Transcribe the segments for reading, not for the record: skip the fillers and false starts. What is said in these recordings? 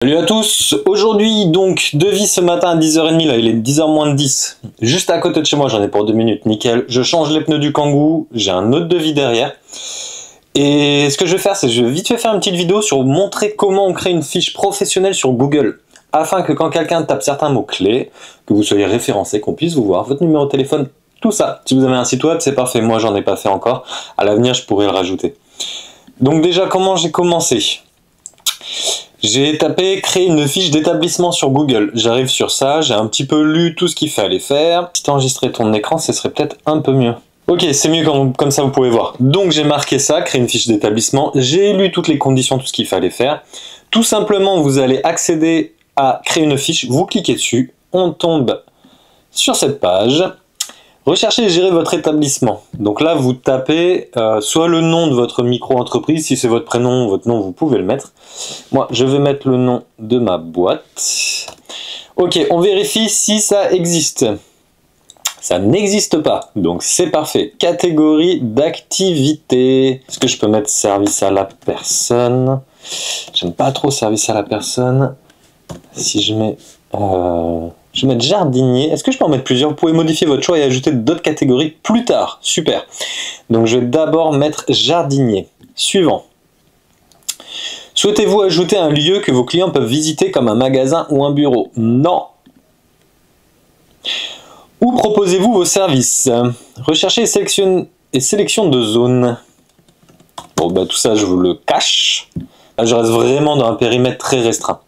Salut à tous, aujourd'hui donc devis ce matin à 10h30, là il est 10h moins de 10, juste à côté de chez moi, j'en ai pour 2 minutes, nickel, je change les pneus du Kangoo, j'ai un autre devis derrière, et ce que je vais faire c'est que je vais vite fait faire une petite vidéo sur montrer comment on crée une fiche professionnelle sur Google, afin que quand quelqu'un tape certains mots-clés, que vous soyez référencé, qu'on puisse vous voir, votre numéro de téléphone, tout ça. Si vous avez un site web c'est parfait, moi j'en ai pas fait encore, à l'avenir je pourrais le rajouter. Donc déjà comment j'ai commencé ? J'ai tapé créer une fiche d'établissement sur Google. J'arrive sur ça, j'ai un petit peu lu tout ce qu'il fallait faire. Si tu enregistrais ton écran, ce serait peut-être un peu mieux. Ok, c'est mieux comme ça vous pouvez voir. Donc j'ai marqué ça, créer une fiche d'établissement. J'ai lu toutes les conditions, tout ce qu'il fallait faire. Tout simplement, vous allez accéder à créer une fiche, vous cliquez dessus, on tombe sur cette page. Recherchez et gérez votre établissement. Donc là, vous tapez soit le nom de votre micro-entreprise, si c'est votre prénom, votre nom, vous pouvez le mettre. Moi, je vais mettre le nom de ma boîte. Ok, on vérifie si ça existe. Ça n'existe pas, donc c'est parfait. Catégorie d'activité. Est-ce que je peux mettre service à la personne? J'aime pas trop service à la personne. Si je mets... je vais mettre jardinier. Est-ce que je peux en mettre plusieurs? Vous pouvez modifier votre choix et ajouter d'autres catégories plus tard. Super. Donc je vais d'abord mettre jardinier. Suivant. Souhaitez-vous ajouter un lieu que vos clients peuvent visiter comme un magasin ou un bureau? Non. Où proposez-vous vos services? Recherchez et sélection de zones. Bon, bah tout ça, je vous le cache. Là, je reste vraiment dans un périmètre très restreint.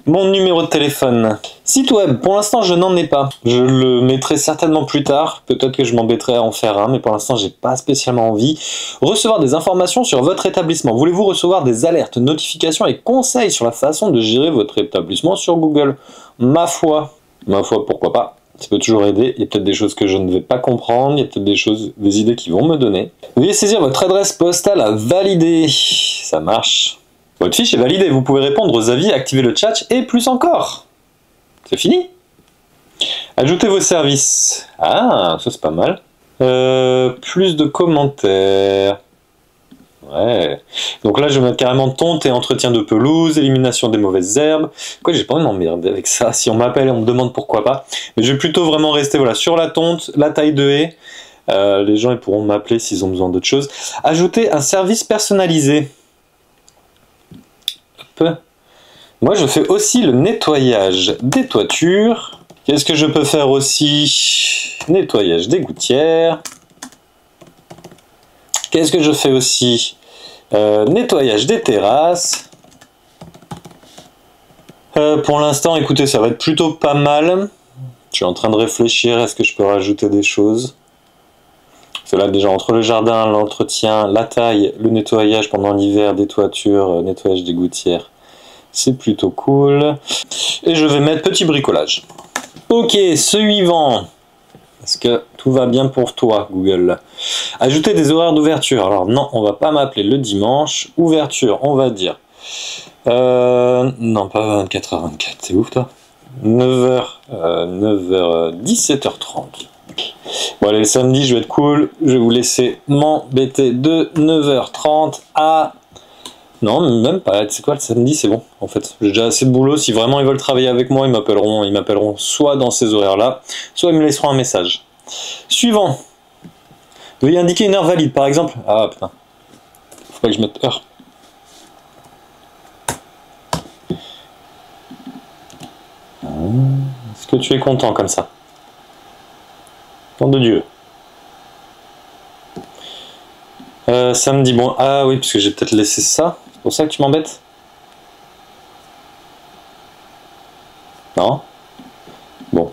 Mon numéro de téléphone. Site web, pour l'instant je n'en ai pas. Je le mettrai certainement plus tard. Peut-être que je m'embêterai à en faire un, mais pour l'instant j'ai pas spécialement envie. Recevoir des informations sur votre établissement. Voulez-vous recevoir des alertes, notifications et conseils sur la façon de gérer votre établissement sur Google? Ma foi, pourquoi pas. Ça peut toujours aider. Il y a peut-être des choses que je ne vais pas comprendre. Il y a peut-être des idées qui vont me donner. Veuillez saisir votre adresse postale à valider. Ça marche. Votre fiche est validée, vous pouvez répondre aux avis, activer le chat et plus encore. C'est fini. Ajoutez vos services. Ah, ça c'est pas mal. Plus de commentaires. Ouais. Donc là je vais mettre carrément tonte et entretien de pelouse, élimination des mauvaises herbes. Quoi, j'ai pas envie de m'emmerder avec ça. Si on m'appelle et on me demande pourquoi pas. Mais je vais plutôt vraiment rester voilà, sur la tonte, la taille de haie. Les gens ils pourront m'appeler s'ils ont besoin d'autre chose. Ajouter un service personnalisé. Moi je fais aussi le nettoyage des toitures. Qu'est-ce que je peux faire aussi? Nettoyage des gouttières. Qu'est-ce que je fais aussi? Nettoyage des terrasses. Pour l'instant écoutez ça va être plutôt pas mal. Je suis en train de réfléchir, est-ce que je peux rajouter des choses? Parce que là déjà entre le jardin, l'entretien, la taille, le nettoyage pendant l'hiver des toitures, nettoyage des gouttières, c'est plutôt cool. Et je vais mettre petit bricolage. Ok, suivant. Est-ce que tout va bien pour toi Google? Ajouter des horaires d'ouverture. Alors non, on va pas m'appeler le dimanche. Ouverture, on va dire. Non, pas 24h24, c'est ouf toi. 9h, 17h30. Bon allez, le samedi je vais être cool, je vais vous laisser m'embêter de 9h30 à... Non, même pas, c'est quoi le samedi, c'est bon, en fait. J'ai déjà assez de boulot, si vraiment ils veulent travailler avec moi, ils m'appelleront soit dans ces horaires-là, soit ils me laisseront un message. Suivant. Veuillez indiquer une heure valide, par exemple. Ah putain, faut pas que je mette heure. Est-ce que tu es content comme ça? Nom de Dieu. Samedi, bon, ah oui, parce que j'ai peut-être laissé ça. C'est pour ça que tu m'embêtes? Non? Bon.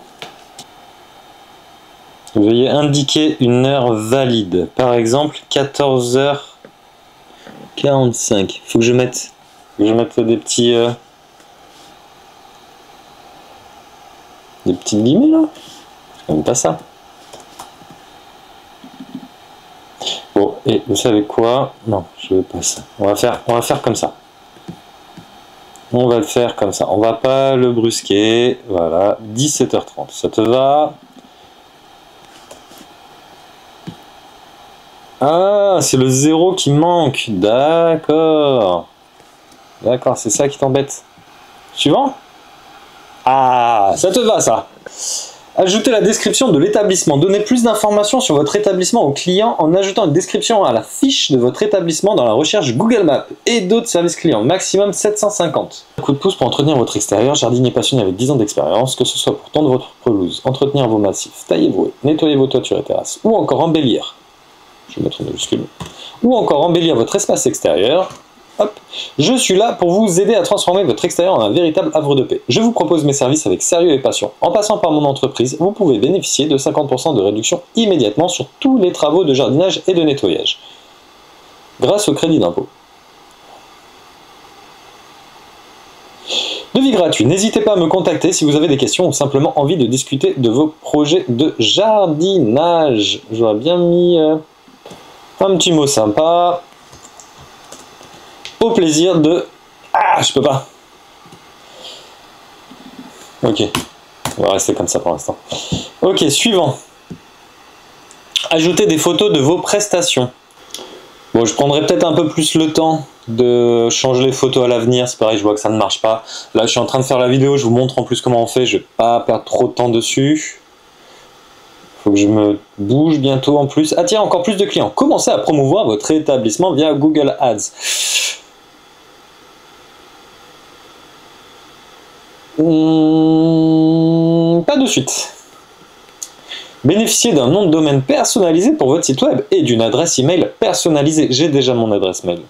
Veuillez indiquer une heure valide. Par exemple, 14h45. Faut que je mette des petits... des petites guillemets là? C'est quand même pas ça. Bon, et vous savez quoi? Non, je veux pas ça. On va faire comme ça. On va le faire comme ça. On va pas le brusquer. Voilà, 17h30. Ça te va? Ah, c'est le 0 qui manque. D'accord. D'accord, c'est ça qui t'embête. Suivant. Ah, ça te va ça. Ajoutez la description de l'établissement. Donnez plus d'informations sur votre établissement au client en ajoutant une description à la fiche de votre établissement dans la recherche Google Maps et d'autres services clients. Maximum 750. Un coup de pouce pour entretenir votre extérieur. Jardinier passionné avec 10 ans d'expérience, que ce soit pour tondre votre pelouse, entretenir vos massifs, tailler vos haies, nettoyer vos toitures et terrasses, ou encore embellir. Je vais mettre une majuscule. Ou encore embellir votre espace extérieur. Hop. Je suis là pour vous aider à transformer votre extérieur en un véritable havre de paix. Je vous propose mes services avec sérieux et passion. En passant par mon entreprise, vous pouvez bénéficier de 50% de réduction immédiatement sur tous les travaux de jardinage et de nettoyage, grâce au crédit d'impôt. Devis gratuit. N'hésitez pas à me contacter si vous avez des questions ou simplement envie de discuter de vos projets de jardinage. J'aurais bien mis un petit mot sympa. Au plaisir de... Ah, je peux pas. Ok. On va rester comme ça pour l'instant. Ok, suivant. Ajoutez des photos de vos prestations. Bon, je prendrai peut-être un peu plus le temps de changer les photos à l'avenir. C'est pareil, je vois que ça ne marche pas. Là, je suis en train de faire la vidéo. Je vous montre en plus comment on fait. Je vais pas perdre trop de temps dessus. Faut que je me bouge bientôt en plus. Attirez encore plus de clients. Commencez à promouvoir votre établissement via Google Ads. Pas de suite. Bénéficiez d'un nom de domaine personnalisé pour votre site web et d'une adresse email personnalisée. J'ai déjà mon adresse mail.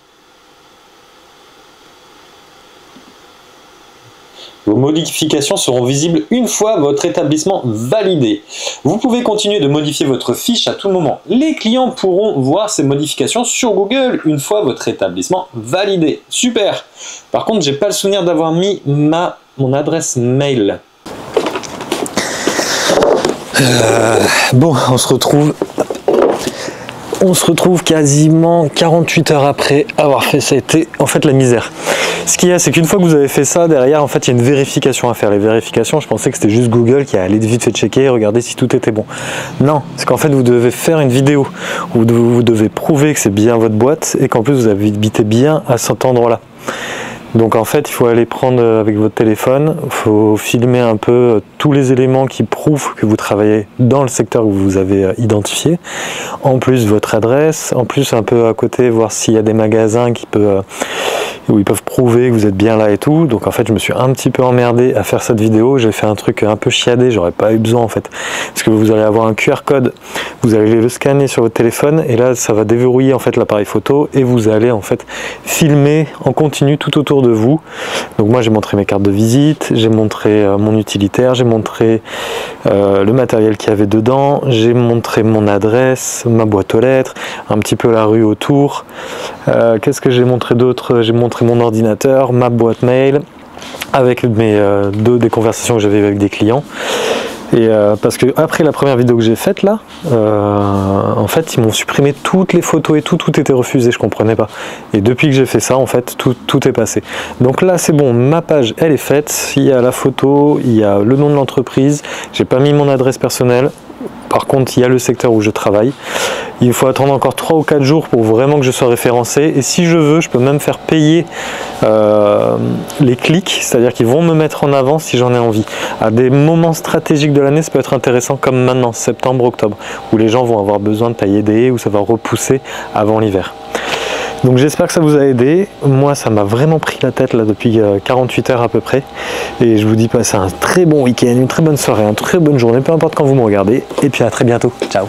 Vos modifications seront visibles une fois votre établissement validé. Vous pouvez continuer de modifier votre fiche à tout moment. Les clients pourront voir ces modifications sur Google une fois votre établissement validé. Super! Par contre, j'ai pas le souvenir d'avoir mis mon adresse mail. Bon, on se retrouve quasiment 48 heures après avoir fait ça. A été en fait la misère. Ce qu'il y a, c'est qu'une fois que vous avez fait ça, derrière, en fait, il y a une vérification à faire. Les vérifications, je pensais que c'était juste Google qui allait vite fait checker et regarder si tout était bon. Non, c'est qu'en fait, vous devez faire une vidéo où vous devez prouver que c'est bien votre boîte et qu'en plus, vous habitez bien à cet endroit-là. Donc en fait, il faut aller prendre avec votre téléphone, il faut filmer un peu tous les éléments qui prouvent que vous travaillez dans le secteur que vous avez identifié. En plus, votre adresse, en plus un peu à côté, voir s'il y a des magasins où ils peuvent prouver que vous êtes bien là et tout. Donc en fait, je me suis un petit peu emmerdé à faire cette vidéo. J'ai fait un truc un peu chiadé, j'aurais pas eu besoin en fait. Parce que vous allez avoir un QR code, vous allez le scanner sur votre téléphone et là, ça va déverrouiller en fait l'appareil photo et vous allez en fait filmer en continu tout autour de vous. Donc moi, j'ai montré mes cartes de visite, j'ai montré mon utilitaire, j'ai montré le matériel qu'il y avait dedans, j'ai montré mon adresse, ma boîte aux lettres, un petit peu la rue autour. Qu'est-ce que j'ai montré d'autre? J'ai montré mon ordinateur, ma boîte mail, avec des conversations que j'avais avec des clients. Et parce que après la première vidéo que j'ai faite là, en fait ils m'ont supprimé toutes les photos et tout était refusé, je comprenais pas. Et depuis que j'ai fait ça, en fait tout est passé. Donc là c'est bon, ma page elle est faite, il y a la photo, il y a le nom de l'entreprise, j'ai pas mis mon adresse personnelle. Par contre, il y a le secteur où je travaille. Il faut attendre encore 3 ou 4 jours pour vraiment que je sois référencé. Et si je veux, je peux même faire payer les clics, c'est-à-dire qu'ils vont me mettre en avant si j'en ai envie. À des moments stratégiques de l'année, ça peut être intéressant comme maintenant, septembre, octobre, où les gens vont avoir besoin de tailler des haies, où ça va repousser avant l'hiver. Donc j'espère que ça vous a aidé. Moi, ça m'a vraiment pris la tête là depuis 48 heures à peu près. Et je vous dis passez un très bon week-end, une très bonne soirée, une très bonne journée, peu importe quand vous me regardez. Et puis à très bientôt. Ciao.